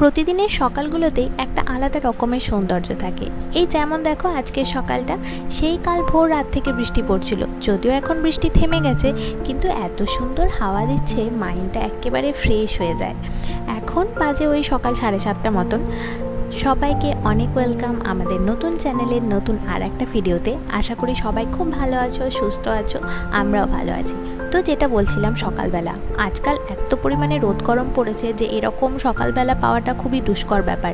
প্রতিদিনের সকালগুলোতেই একটা আলাদা রকমের সৌন্দর্য থাকে। এই যেমন দেখো আজকের সকালটা, সেই কাল ভোর রাত থেকে বৃষ্টি পড়ছিল, যদিও এখন বৃষ্টি থেমে গেছে, কিন্তু এত সুন্দর হাওয়া দিচ্ছে, মাইন্ডটা একেবারে ফ্রেশ হয়ে যায়। এখন বাজে ওই সকাল 7:30 মতন। সবাইকে অনেক ওয়েলকাম আমাদের নতুন চ্যানেলের নতুন আর একটা ভিডিওতে। আশা করি সবাই খুব ভালো আছো, সুস্থ আছো, আমরাও ভালো আছি। তো যেটা বলছিলাম, সকালবেলা আজকাল এত পরিমাণে রোদ গরম পড়েছে যে এরকম সকালবেলা পাওয়াটা খুবই দুষ্কর ব্যাপার।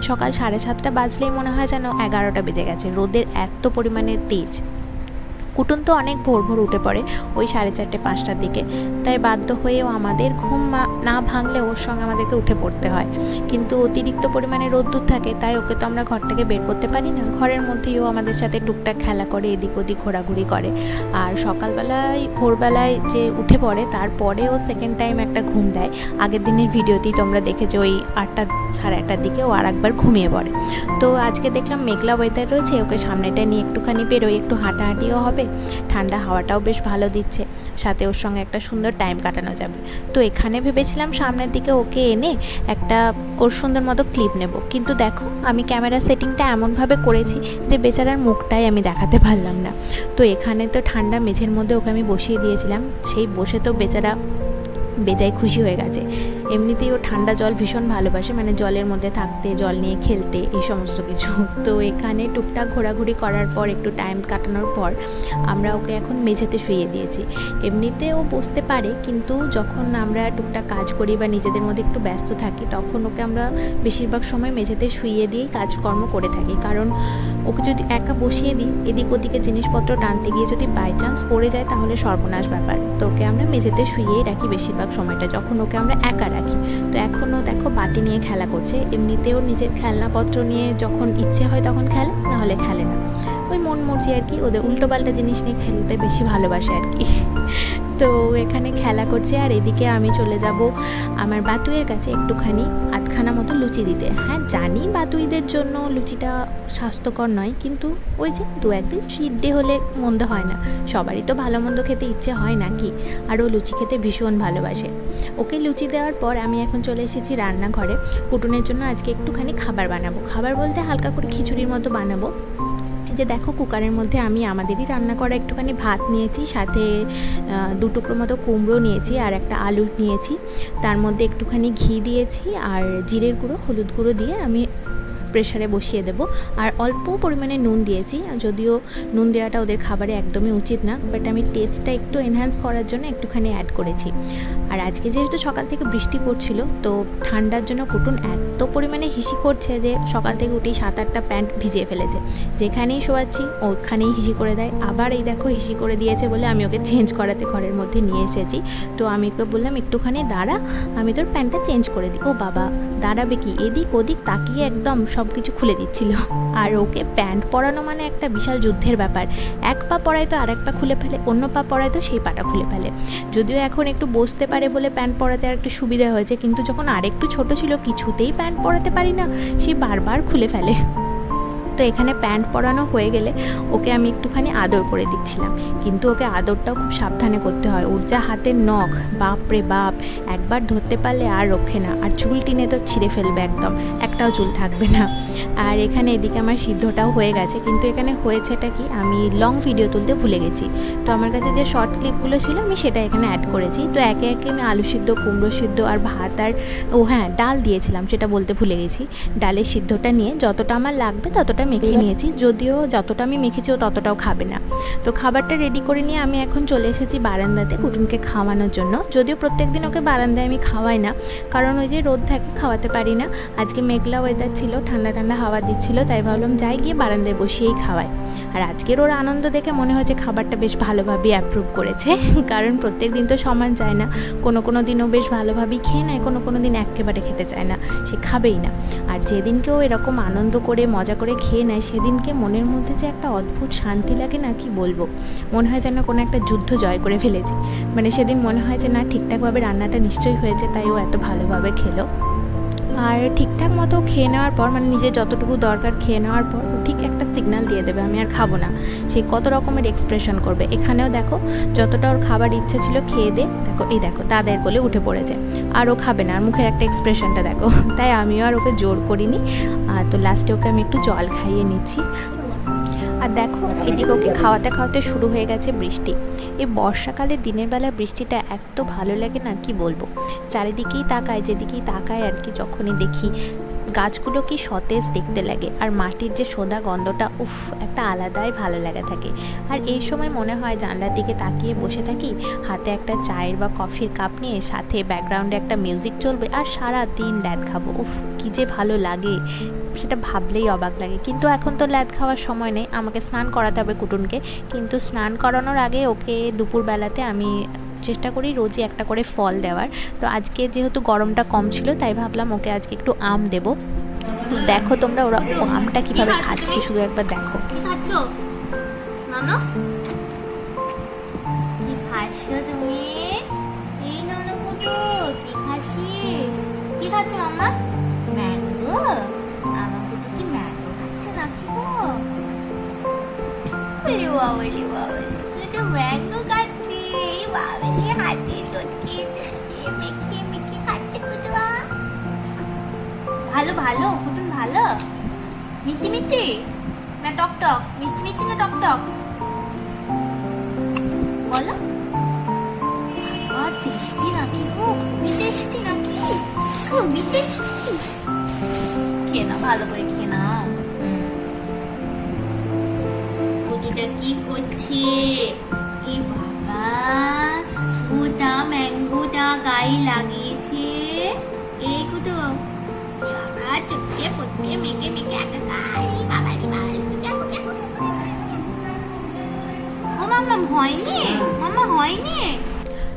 সকাল 7:30 বাজলেই মনে হয় যেন 11টা বেজে গেছে, রোদের এত পরিমাণে তেজ। কুটুন তো অনেক ভোর ভোর উঠে পড়ে, ওই 4:30-5টার দিকে, তাই বাধ্য হয়েও আমাদের ঘুম না ভাঙলে ওর সঙ্গে আমাদেরকে উঠে পড়তে হয়। কিন্তু অতিরিক্ত পরিমাণে রোদ্দুর থাকে, তাই ওকে তো আমরা ঘর থেকে বের করতে পারি না। ঘরের মধ্যেই ও আমাদের সাথে টুকটাক খেলা করে, এদিক ওদিক ঘোরাঘুরি করে। আর সকালবেলায় ভোরবেলায় যে উঠে পড়ে, তারপরে ও সেকেন্ড টাইম একটা ঘুম দেয়। আগের দিনের ভিডিওতেই তোমরা দেখেছো, ওই 8টা 8:30 দিকে ও আর একবার ঘুমিয়ে পড়ে। তো আজকে দেখলাম মেঘলা ওয়েদার রয়েছে, ওকে সামনেটা নিয়ে একটুখানি বেরোই, একটু হাঁটাহাঁটিও হবে, ঠান্ডা হাওয়াটাও বেশ ভালো দিচ্ছে, সাথে ওর সঙ্গে একটা সুন্দর টাইম কাটানো যাবে। তো এখানে ভেবেছিলাম সামনের দিকে ওকে এনে একটা ওর সুন্দর মতো ক্লিপ নেব, কিন্তু দেখো আমি ক্যামেরা সেটিংটা এমনভাবে করেছি যে বেচারার মুখটাই আমি দেখাতে পারলাম না। তো এখানে তো ঠান্ডা মেঝের মধ্যে ওকে আমি বসিয়ে দিয়েছিলাম, সেই বসে তো বেচারা বেজায় খুশি হয়ে গেছে। এমনিতেই ও ঠান্ডা জল ভীষণ ভালোবাসে, মানে জলের মধ্যে থাকতে, জল নিয়ে খেলতে, এই সমস্ত কিছু। তো এখানে টুকটাক ঘোরাঘুরি করার পর, একটু টাইম কাটানোর পর আমরা ওকে এখন মেঝেতে শুইয়ে দিয়েছি। এমনিতে ও বসতে পারে, কিন্তু যখন আমরা টুকটাক কাজ করি বা নিজেদের মধ্যে একটু ব্যস্ত থাকি, তখন ওকে আমরা বেশিরভাগ সময় মেঝেতে শুইয়ে দিয়েই কাজকর্ম করে থাকি। কারণ ওকে যদি একা বসিয়ে দিই, এদিক ওদিকে জিনিসপত্র টানতে গিয়ে যদি বাই চান্স পড়ে যায়, তাহলে সর্বনাশ ব্যাপার। তো ওকে আমরা মেঝেতে শুইয়েই রাখি বেশিরভাগ সময়টা, যখন ওকে আমরা একা রাখি। তো এখনও দেখো বাটি নিয়ে খেলা করছে, এমনিতেও নিজের খেলনাপত্র নিয়ে যখন ইচ্ছে হয় তখন খেলে, নাহলে খেলে না। ওই মন মর্জি আর কি, ওদের উল্টোপাল্টা জিনিস নিয়ে খেলতে বেশি ভালোবাসে আর কি। তো এখানে খেলা করছে, আর এদিকে আমি চলে যাব আমার বাতুইয়ের কাছে একটুখানি আধখানা মতো লুচি দিতে। হ্যাঁ জানি বাতুইদের জন্য লুচিটা স্বাস্থ্যকর নয়, কিন্তু ওই যে 2-1 দিন চিট ডে হলে মন্দ হয় না, সবারই তো ভালো মন্দ খেতে ইচ্ছে হয় নাকি। আর ও লুচি খেতে ভীষণ ভালোবাসে। ওকে লুচি দেওয়ার পর আমি এখন চলে এসেছি রান্নাঘরে। কুটুনের জন্য আজকে একটুখানি খাবার বানাবো, খাবার বলতে হালকা করে খিচুড়ির মতো বানাবো। যে দেখো কুকারের মধ্যে আমি আমাদেরই রান্না করা একটুখানি ভাত নিয়েছি, সাথে 2 টুকরো মতো কুমড়ো নিয়েছি, আর একটা আলু নিয়েছি, তার মধ্যে একটুখানি ঘি দিয়েছি, আর জিরের গুঁড়ো, হলুদ গুঁড়ো দিয়ে আমি প্রেশারে বসিয়ে দেবো। আর অল্প পরিমাণে নুন দিয়েছি, যদিও নুন দেওয়াটা ওদের খাবারে একদমই উচিত না, বাট আমি টেস্টটা একটু এনহ্যান্স করার জন্য একটুখানি অ্যাড করেছি। আর আজকে যেহেতু সকাল থেকে বৃষ্টি পড়ছিল, তো ঠান্ডার জন্য কুটুন এত পরিমাণে হিসি করছে যে সকাল থেকে উঠেই 7-8টা প্যান্ট ভিজিয়ে ফেলেছে। যেখানেই শোয়াচ্ছি ওখানেই হিসি করে দেয়। আবার এই দেখো হিসি করে দিয়েছে বলে আমি ওকে চেঞ্জ করাতে ঘরের মধ্যে নিয়ে এসেছি। তো আমি ওকে বললাম একটুখানি দাঁড়া, আমি তোর প্যান্টটা চেঞ্জ করে দিই। ও বাবা দাঁড়াবে কি, এদিক ওদিক তাকিয়ে একদম সব কিছু খুলে দিচ্ছিল। আর ওকে প্যান্ট পরানো মানে একটা বিশাল যুদ্ধের ব্যাপার। এক পা পরায় তো আরেক পা খুলে ফেলে, অন্য পা পরায় তো সেই পাটা খুলে ফেলে। যদিও এখন একটু বসতে পারে বলে প্যান্ট পরাতে আর একটু সুবিধা হয়েছে, কিন্তু যখন আরেকটু ছোট ছিল কিছুতেই প্যান্ট পরাতে পারি না, সে বারবার খুলে ফেলে। তো এখানে প্যান্ট পরানো হয়ে গেলে ওকে আমি একটুখানি আদর করে দিচ্ছিলাম, কিন্তু ওকে আদরটাও খুব সাবধানে করতে হয়। ওর যা হাতের নখ, বাপ রে বাপ, একবার ধরতে পারলে আর রক্ষে না। আর চুল টিনে তো ছিঁড়ে ফেলবে, একদম একটাও চুল থাকবে না। আর এখানে এদিকে আমার সিদ্ধটাও হয়ে গেছে, কিন্তু এখানে হয়েছেটা কি, আমি লং ভিডিও তুলতে ভুলে গেছি। তো আমার কাছে যে শর্ট ক্লিপগুলো ছিল আমি সেটা এখানে অ্যাড করেছি। তো একে একে আমি আলু সিদ্ধ, কুমড়ো সিদ্ধ আর ভাত, আর হ্যাঁ ডাল দিয়েছিলাম সেটা বলতে ভুলে গেছি। ডালের সিদ্ধটা নিয়ে যতটা আমার লাগবে ততটা মেখে নিয়েছি, যদিও যতটা আমি মেখেছি ও ততটাও খাবে না। তো খাবারটা রেডি করে নিয়ে আমি এখন চলে এসেছি বারান্দাতে কুটুনকে খাওয়ানোর জন্য। যদিও প্রত্যেকদিন ওকে বারান্দায় আমি খাওয়াই না, কারণ ওই যে রোদ থাকে, খাওয়াতে পারি না। আজকে মেঘলা ওয়েদার ছিল, ঠান্ডা ঠান্ডা হাওয়া দিচ্ছিল, তাই ভাবলাম যাই গিয়ে বারান্দায় বসিয়েই খাওয়াই। আর আজকের ওর আনন্দ দেখে মনে হয়েছে খাবারটা বেশ ভালোভাবেই অ্যাপ্রুভ করেছে, কারণ প্রত্যেক দিন তো সমান যায় না। কোনো দিনও বেশ ভালোভাবেই খেয়ে নেয়, কোনো দিন একেবারে খেতে চায় না, সে খাবেই না। আর যেদিনকেও এরকম আনন্দ করে মজা করে খেয়ে নেয়, সেদিনকে মনের মধ্যে যে একটা অদ্ভুত শান্তি লাগে না, কি বলবো, মনে হয় যেন কোনো একটা যুদ্ধ জয় করে ফেলেছি। মানে সেদিন মনে হয় যে না, ঠিকঠাকভাবে রান্নাটা নিশ্চয়ই হয়েছে, তাই ও এত ভালোভাবে খেলো। আর ঠিকঠাক মতো খেয়ে নেওয়ার পর, মানে নিজের যতটুকু দরকার খেয়ে নেওয়ার পর ঠিক একটা সিগন্যাল দিয়ে দেবে আমি আর খাবো না। সেই কত রকমের এক্সপ্রেশন করবে। এখানেও দেখো যতটা ওর খাবার ইচ্ছে ছিল খেয়ে দে, দেখো এই দেখো দাদার কোলে উঠে পড়েছে, আর ও খাবে না। আর মুখের একটা এক্সপ্রেশনটা দেখো। তাই আমিও আর ওকে জোর করিনি। তো লাস্টে ওকে আমি একটু জল খাইয়ে নিচ্ছি। আর দেখো এদিকে ওকে খাওয়াতে খাওয়াতে শুরু হয়ে গেছে বৃষ্টি। এই বর্ষাকালে দিনের বেলা বৃষ্টিটা এত ভালো লাগে না, কি বলবো। চারিদিকেই তাকায়, যেদিকেই তাকায় আর কি, যখনই দেখি গাছগুলো কি সতেজ দেখতে লাগে, আর মাটির যে সোদা গন্ধটা, উফ, একটা আলাদাই ভালো লাগা থাকে। আর এই সময় মনে হয় জানলার দিকে তাকিয়ে বসে থাকি, হাতে একটা চায়ের বা কফির কাপ নিয়ে, সাথে ব্যাকগ্রাউন্ডে একটা মিউজিক চলবে, আর সারা দিন ল্যাদ খাবো। উফ, কি যে ভালো লাগে, সেটা ভাবলেই অবাক লাগে। কিন্তু এখন তো ল্যাদ খাওয়ার সময় নেই, আমাকে স্নান করাতে হবে কুটুনকে। কিন্তু স্নান করানোর আগে ওকে দুপুরবেলাতে আমি চেষ্টা করি রোজই একটা করে ফল দেওয়ার। তো আজকে যেহেতু গরমটা কম ছিল, তাই ভাবলাম ওকে আজকে একটু আম দেব। দেখো তোমরা ওরা আমটা কিভাবে খাচ্ছে, শুধু একবার দেখো। কি খাচ্ছ নানো? কি খাচ্ছ তুমি? এই নানো কুটু, কি খাচ্ছিস? কি খাচ্ছ মামা? ম্যাঙ্গো? আমার কুটু কি ম্যাঙ্গো খাচ্ছে নাকি গো? ওলি বাবলি বাবলি, কুটু ম্যাঙ্গো খাচ্ছে। এই বাবলি হাতে চটকে চটকে মেখে মেখে খাচ্ছে কুটু। ভালো ভালো কুটুন, ভালো মিষ্টি মিষ্টি না টক টক? মিষ্টি মিষ্টি না টক টক বলো? টেস্টি নাকি গো? খুবই টেস্টি নাকি? খুবই টেস্টি। খেয়ে নাও, ভালো করে খেয়ে নাও। কুটুটা কি করছে? এই বাবা, গোটা ম্যাঙ্গোটা গায়ে লাগিয়েছে। এই কুটু বাবা, চুপকে পুটকে মেকে মেকে একাকার। বাবালি বাবালি ও মামা হয়নি, মামা হয়নি।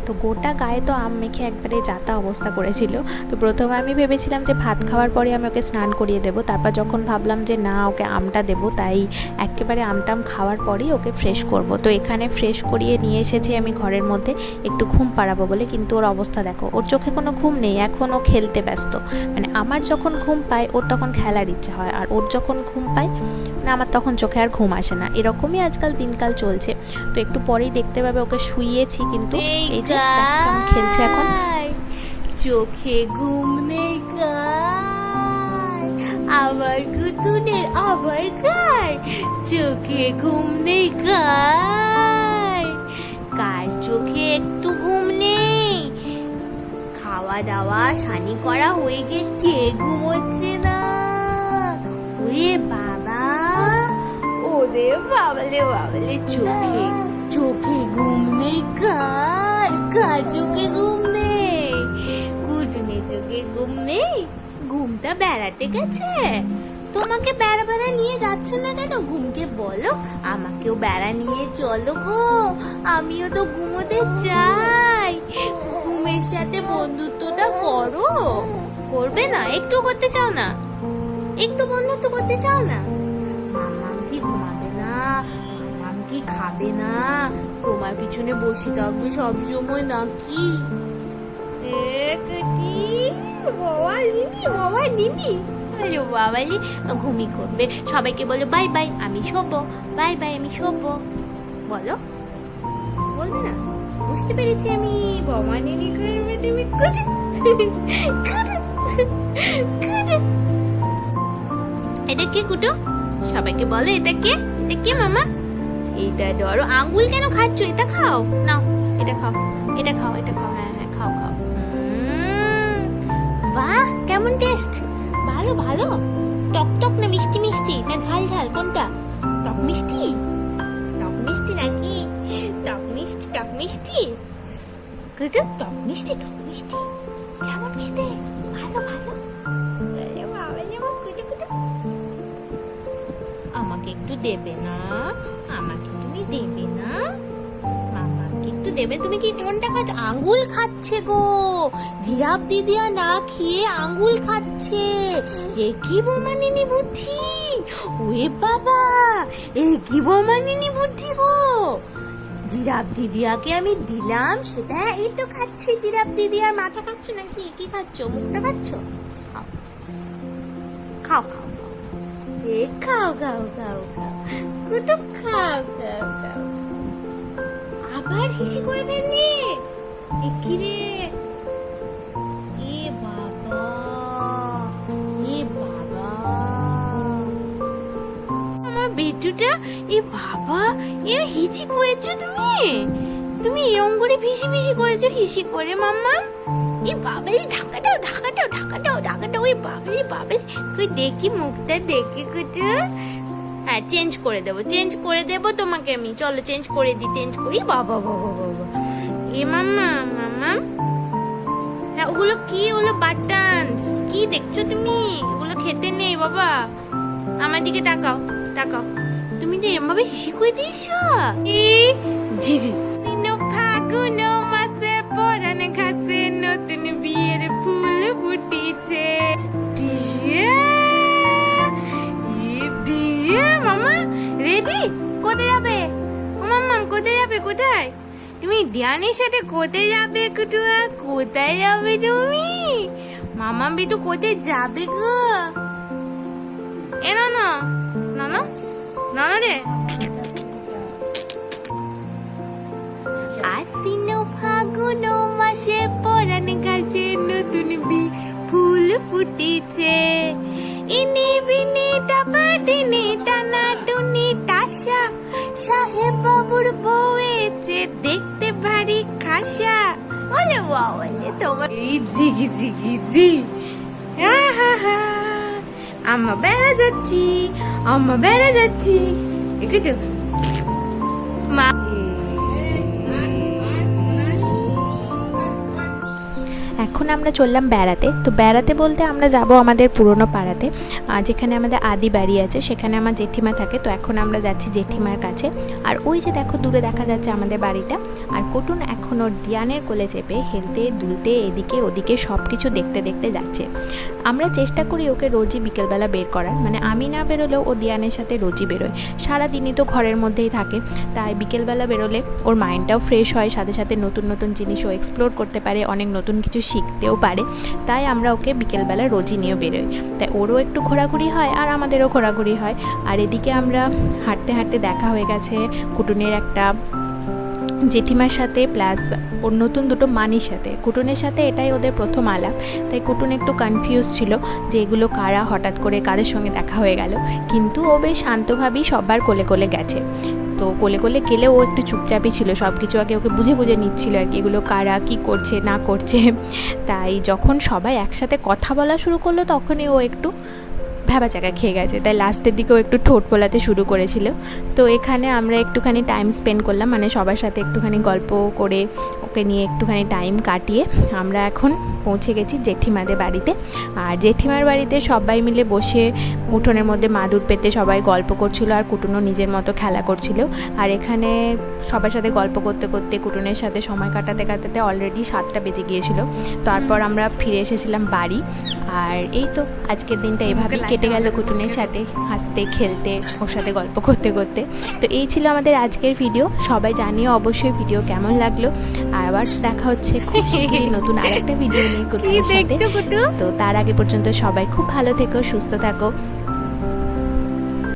তো গোটা গায়ে তো আম মেখে একবারে যাতা অবস্থা করেছিল। তো প্রথমে আমি ভেবেছিলাম যে ভাত খাওয়ার পরে আমি ওকে স্নান করিয়ে দেবো। তারপর যখন ভাবলাম যে না, ওকে আমটা দেবো, তাই একেবারে আমটাম খাওয়ার পরেই ওকে ফ্রেশ করব। তো এখানে ফ্রেশ করিয়ে নিয়ে এসেছি আমি ঘরের মধ্যে একটু ঘুম পাড়াবো বলে। কিন্তু ওর অবস্থা দেখো, ওর চোখে কোনো ঘুম নেই, এখন ও খেলতে ব্যস্ত। মানে আমার যখন ঘুম পায় ওর তখন খেলার ইচ্ছা হয়, আর ওর যখন ঘুম পায় না আমার তখন চোখে আর ঘুম আসে না। এরকমই আজকাল দিনকাল চলছে। তো একটু পরেই দেখতে পাবে ওকে শুইয়েছি, কিন্তু এই যে খেলছে এখন। চোখে ঘুম নেই আমার কুতুনের, আবার কার চোখে ঘুম নেই? কার চোখে একটু ঘুম নেই? খাওয়া দাওয়া সানি করা হয়ে গিয়ে কে ঘুমোচ্ছে না? ওরে বাবা, ওরে বাবলে বাবলে, চোখে চোখে ঘুম নেই কার? কার চোখে ঘুম নেই? কুটুনের চোখে ঘুম নেই? ঘুমটা বেড়াতে গেছে। তোমাকে বেড়া বেড়া নিয়ে যাচ্ছে না কেন? ঘুমকে বলো আমাকেও বেড়া নিয়ে চলো গো, আমিও তো ঘুমোতে চাই। ঘুমের সাথে বন্ধুত্বটা করো। করবে না? একটু করতে চাও না? একটু বন্ধুত্ব করতে চাও না? মাম্মাম কি ঘুমাবে না? মাম্মাম কি খাবে না? তোমার পিছনে বসে থাকবে সবসময় নাকি? বাবা নিনি, হ্যালো বাবালি, ঘুমি করবে। সবাইকে বলো বাই বাই, আমি শোবো। বাই বাই, আমি শোবো বলো। বলবে না? বুঝতে পেরেছি আমি। বাবা নিনি করবে তুমি। এটা কে কুটু? সবাইকে বলো এটা কে? এটা কে মামা? এইটা ধরো। আঙ্গুল কেন খাচ্ছ? এটা খাও, নাও এটা খাও, এটা খাও, এটা খাও। হ্যাঁ হ্যাঁ, খাও খাও। বাহ, কেমন টেস্ট? ভালো ভালো। টক টক না মিষ্টি মিষ্টি না ঝাল ঝাল, কোনটা? টক মিষ্টি? টক মিষ্টি নাকি? টক মিষ্টি, টক মিষ্টি কুটু, টক মিষ্টি, টক মিষ্টি কেমন খেতে? ভালো ভালো। আমাকে একটু দেবে না? আমাকে তুমি দেবে না? মামাকে একটু দেবে? তুমি কি কোনটা খাচ্ছ? আঙ্গুল খাচ্ছে গো। জিরাফ দিদিয়া না খেয়ে আঙ্গুল খাচ্ছে। এ কি বোমানিনি বুদ্ধি! ওরে বাবা, এ কি বোমানিনি বুদ্ধি গো! জিরাফ দিদিয়াকে আমি দিলাম, সেটা এই তো খাচ্ছে। জিরাফ দিদিয়ার মাথা খাচ্ছ নাকি? কি খাচ্ছ? মুখটা খাচ্ছ? খাও। খাও খাও খাও এ খাও খাও খাও খাও কুটু খাও খাও খাও আবার হিসি করে ফেললি কি রে এ বাবা আমার বেটুটা এ বাবা এ হিচি করেছো তুমি এরম করে ফিসি ফিসি করেছো হিসি করে মাম্মা এই বাবারে ঢাকাটাও ওই বাবারে কই দেখি মুখটা দেখি কুটু হ্যাঁ চেঞ্জ করে দেবো তোমাকে আমি চলো চেঞ্জ করে বাবা এ মাম্মা হ্যাঁ ওগুলো কি ওগুলো বাটনস কি দেখছো তুমি ওগুলো খেতে নেই বাবা আমার দিকে তাকাও তুমি তো এমন ভাবে হিসি করে দিয়েছো জি ফাগুন মাসে পরান ঘাসে নতুন বিয়ের ফুল ফুটিছে মামা রেডি কোথায় যাবে ও মাম্মা কোথায় তুমি ধ্যানের সাথে কোথায় যাবে কুটুয়া কোথায় যাবে তুমি মামা বিটু কোথায় যাবে গো এ না রে আশ্বিন ফাগুন মাসে পরান ঘাসে নতুন ফুল ফুটিছে ইনি বিনি টাপাটিনি টানা টুনি টাসা সাহেব বাবুর বউয়েছে দেখতে ভারী খাসা বলে বলে তোমার এই জিগি আমরা বেড়া যাচ্ছি একটু মা এখন আমরা চললাম বেড়াতে। তো বেড়াতে বলতে আমরা যাব আমাদের পুরনো পাড়াতে, যেখানে আমাদের আদি বাড়ি আছে, সেখানে আমার জেঠিমা থাকে। তো এখন আমরা যাচ্ছি জেঠিমার কাছে। আর ওই যে দেখো দূরে দেখা যাচ্ছে আমাদের বাড়িটা। আর কুটুন এখন ওর দিয়ানের কোলে চেপে হেলতে দুলতে এদিকে ওদিকে সব কিছু দেখতে দেখতে যাচ্ছে। আমরা চেষ্টা করি ওকে রোজই বিকেলবেলা বের করার, মানে আমি না বেরোলেও ও দিয়ানের সাথে রোজই বেরোয়। সারাদিনই তো ঘরের মধ্যেই থাকে, তাই বিকেলবেলা বেরোলে ওর মাইন্ডটাও ফ্রেশ হয়, সাথে সাথে নতুন নতুন জিনিস ও এক্সপ্লোর করতে পারে, অনেক নতুন কিছু শিখতেও পারে। তাই আমরা ওকে বিকেলবেলা রোজই নিয়ে বেরোই, তাই ওরও একটু ঘোরাঘুরি হয় আর আমাদেরও ঘোরাঘুরি হয়। আর এদিকে আমরা হাঁটতে হাঁটতে দেখা হয়ে গেছে কুটুনের একটা জেঠিমার সাথে, প্লাস ওর নতুন দুটো মানির সাথে। কুটুনের সাথে এটাই ওদের প্রথম আলাপ, তাই কুটুন একটু কনফিউজ ছিল যে এগুলো কারা, হঠাৎ করে কাদের সঙ্গে দেখা হয়ে গেল। কিন্তু ও বেশ শান্তভাবেই সবার কোলে কোলে গেছে। তো কোলে কোলে গেলে ও একটু চুপচাপই ছিল, সব কিছু আগে ওকে বুঝে বুঝে নিচ্ছিল আর কি, এগুলো কারা, কী করছে না করছে। তাই যখন সবাই একসাথে কথা বলা শুরু করলো তখনই ও একটু ভ্যাবা চাকা খেয়ে গেছে, তাই লাস্টের দিকেও একটু ঠোঁট পোলাতে শুরু করেছিল। তো এখানে আমরা একটুখানি টাইম স্পেন্ড করলাম, মানে সবার সাথে একটুখানি গল্প করে ওকে নিয়ে একটুখানি টাইম কাটিয়ে আমরা এখন পৌঁছে গেছি জেঠিমাদের বাড়িতে। আর জেঠিমার বাড়িতে সবাই মিলে বসে উঠোনের মধ্যে মাদুর পেতে সবাই গল্প করছিল, আর কুটুনও নিজের মতো খেলা করছিল। আর এখানে সবার সাথে গল্প করতে করতে কুটুনের সাথে সময় কাটাতে কাটাতে অলরেডি 7টা বেজে গিয়েছিল। তারপর আমরা ফিরে এসেছিলাম বাড়ি। আর এই তো আজকের দিনটা এভাবেই কেটে গেল কুটুনের সাথে হাসতে খেলতে, ওর সাথে গল্প করতে করতে। তো এই ছিল আমাদের আজকের ভিডিও। সবাই জানিও অবশ্যই ভিডিও কেমন লাগলো। আর আবার দেখা হচ্ছে খুব শিগগিরই নতুন আরেকটা ভিডিও নিয়ে কুটুনের সাথে। তো তার আগে পর্যন্ত সবাই খুব ভালো থেকো, সুস্থ থাকো।